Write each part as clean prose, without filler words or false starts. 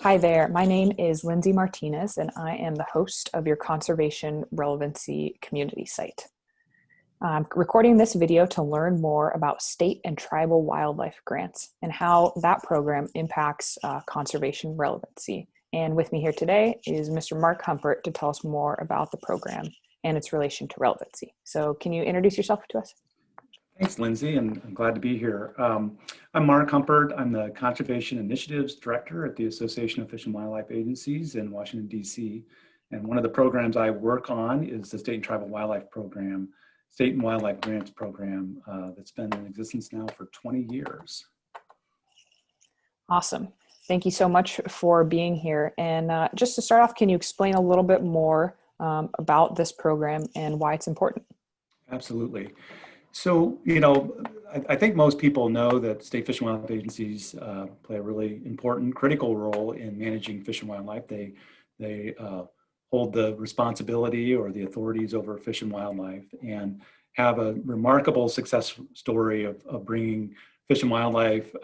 Hi there, my name is Lindsay Martinez, and I am the host of your Conservation Relevancy community site. I'm recording this video to learn more about state and tribal wildlife grants and how that program impacts conservation relevancy. And with me here today is Mr. Mark Humpert to tell us more about the program and its relation to relevancy. So can you introduce yourself to us? Thanks, Lindsay, and I'm glad to be here. I'm Mark Humpert. I'm the Conservation Initiatives Director at the Association of Fish and Wildlife Agencies in Washington, D.C. And one of the programs I work on is the State and Tribal Wildlife Program, State and Wildlife Grants Program that's been in existence now for 20 years. Awesome. Thank you so much for being here. And just to start off, can you explain a little bit more about this program and why it's important? Absolutely. So, I think most people know that state fish and wildlife agencies play a really important, critical role in managing fish and wildlife. They hold the responsibility or the authorities over fish and wildlife and have a remarkable success story of bringing fish and wildlife,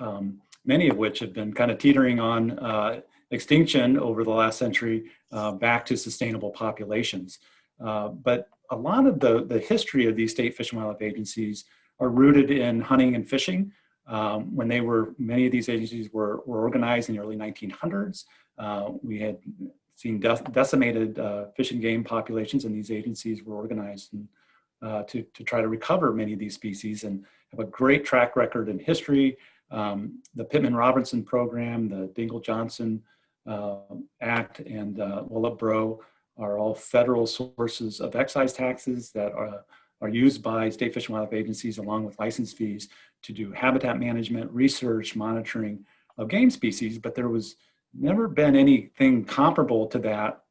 many of which have been kind of teetering on extinction over the last century, back to sustainable populations. But a lot of the history of these state fish and wildlife agencies are rooted in hunting and fishing. Many of these agencies were organized in the early 1900s. We had seen decimated fish and game populations, and these agencies were organized to try to recover many of these species and have a great track record in history. The Pittman-Robertson program, the Dingell-Johnson Act, and Willett-Brough are all federal sources of excise taxes that are used by state fish and wildlife agencies along with license fees to do habitat management, research, monitoring of game species, but there was never been anything comparable to that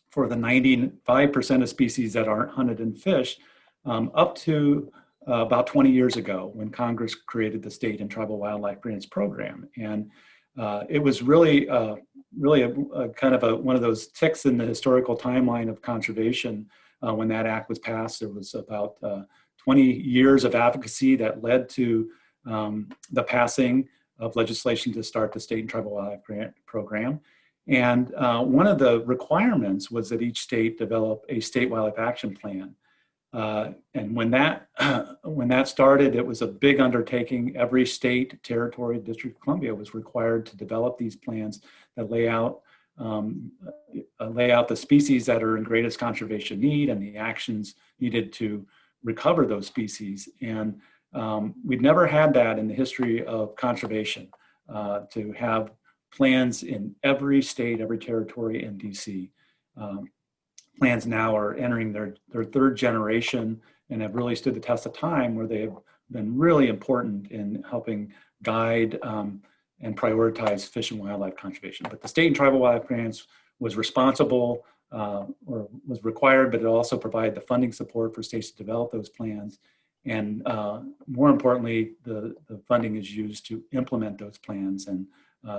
for the 95% of species that aren't hunted and fished up to about 20 years ago when Congress created the State and Tribal Wildlife Grants Program. And it was really a kind of one of those ticks in the historical timeline of conservation. When that act was passed, there was about 20 years of advocacy that led to the passing of legislation to start the State and Tribal Wildlife Grant Program. And one of the requirements was that each state develop a state wildlife action plan. And when that started, it was a big undertaking. Every state, territory, District of Columbia was required to develop these plans that lay out the species that are in greatest conservation need and the actions needed to recover those species. And we'd never had that in the history of conservation, to have plans in every state, every territory, and DC. Plans now are entering their third generation and have really stood the test of time, where they have been really important in helping guide and prioritize fish and wildlife conservation. But the State and Tribal Wildlife Grants was responsible or was required, but it also provided the funding support for states to develop those plans. And more importantly, the funding is used to implement those plans, and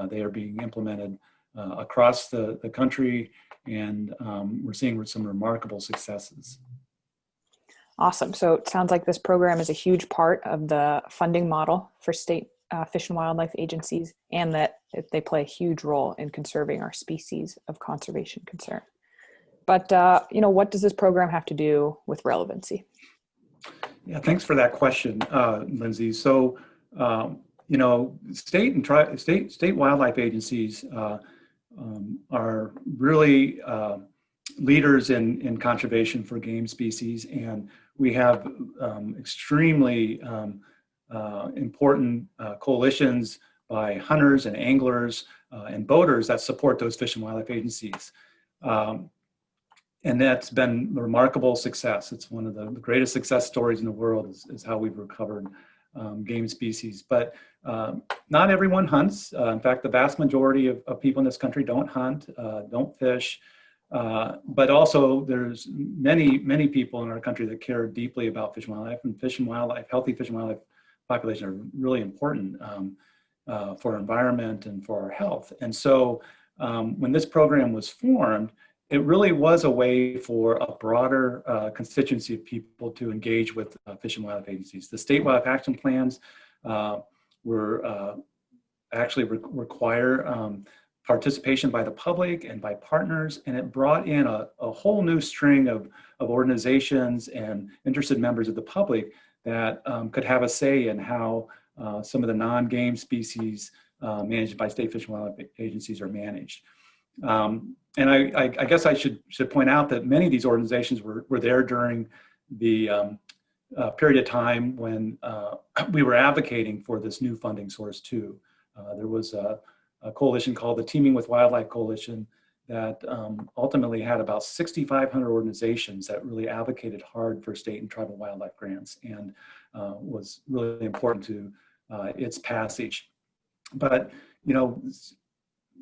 they are being implemented across the country, and we're seeing some remarkable successes. Awesome. So it sounds like this program is a huge part of the funding model for state fish and wildlife agencies, and that they play a huge role in conserving our species of conservation concern. But, what does this program have to do with relevancy? Yeah, thanks for that question, Lindsay. So, state wildlife agencies are really leaders in conservation for game species, and we have extremely important coalitions by hunters and anglers and boaters that support those fish and wildlife agencies. And that's been a remarkable success. It's one of the greatest success stories in the world is how we've recovered game species. But not everyone hunts. In fact, the vast majority of people in this country don't hunt, don't fish. But also there's many people in our country that care deeply about fish and wildlife, and healthy fish and wildlife population are really important for our environment and for our health. And so when this program was formed, it really was a way for a broader constituency of people to engage with fish and wildlife agencies. The state wildlife action plans were actually require participation by the public and by partners, and it brought in a whole new string of organizations and interested members of the public that could have a say in how some of the non-game species managed by state fish and wildlife agencies are managed. And I guess I should point out that many of these organizations were there during the period of time when we were advocating for this new funding source too. There was a coalition called the Teaming with Wildlife Coalition that ultimately had about 6,500 organizations that really advocated hard for state and tribal wildlife grants, and was really important to its passage. But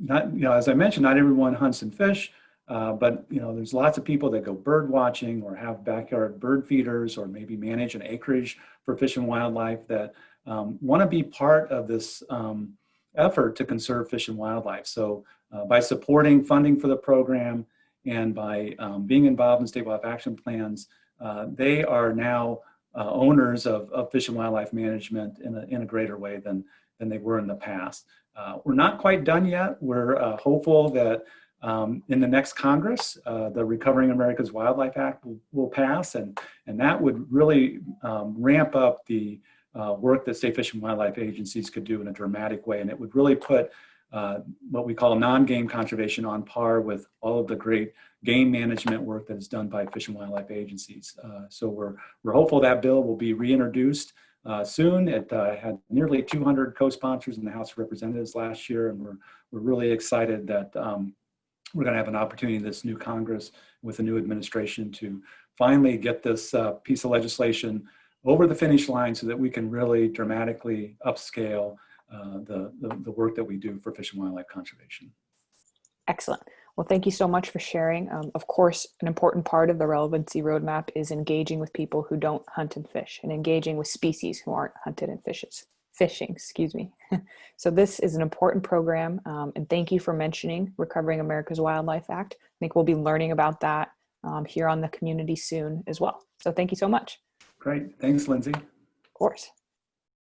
as I mentioned, not everyone hunts and fish, but there's lots of people that go bird watching or have backyard bird feeders or maybe manage an acreage for fish and wildlife that want to be part of this effort to conserve fish and wildlife. So by supporting funding for the program and by being involved in state wildlife action plans, they are now owners of fish and wildlife management in a greater way than they were in the past. We're not quite done yet. We're hopeful that in the next Congress, the Recovering America's Wildlife Act will pass, and that would really ramp up the work that state fish and wildlife agencies could do in a dramatic way, and it would really put what we call non-game conservation on par with all of the great game management work that is done by fish and wildlife agencies. So we're hopeful that bill will be reintroduced soon. It had nearly 200 co-sponsors in the House of Representatives last year, and we're really excited that we're going to have an opportunity in this new Congress with the new administration to finally get this piece of legislation over the finish line so that we can really dramatically upscale the work that we do for fish and wildlife conservation. Excellent. Well, thank you so much for sharing. Of course, an important part of the relevancy roadmap is engaging with people who don't hunt and fish, and engaging with species who aren't hunted and fishing, excuse me. So this is an important program, and thank you for mentioning Recovering America's Wildlife Act. I think we'll be learning about that here on the community soon as well. So thank you so much. Great. Thanks, Lindsay. Of course.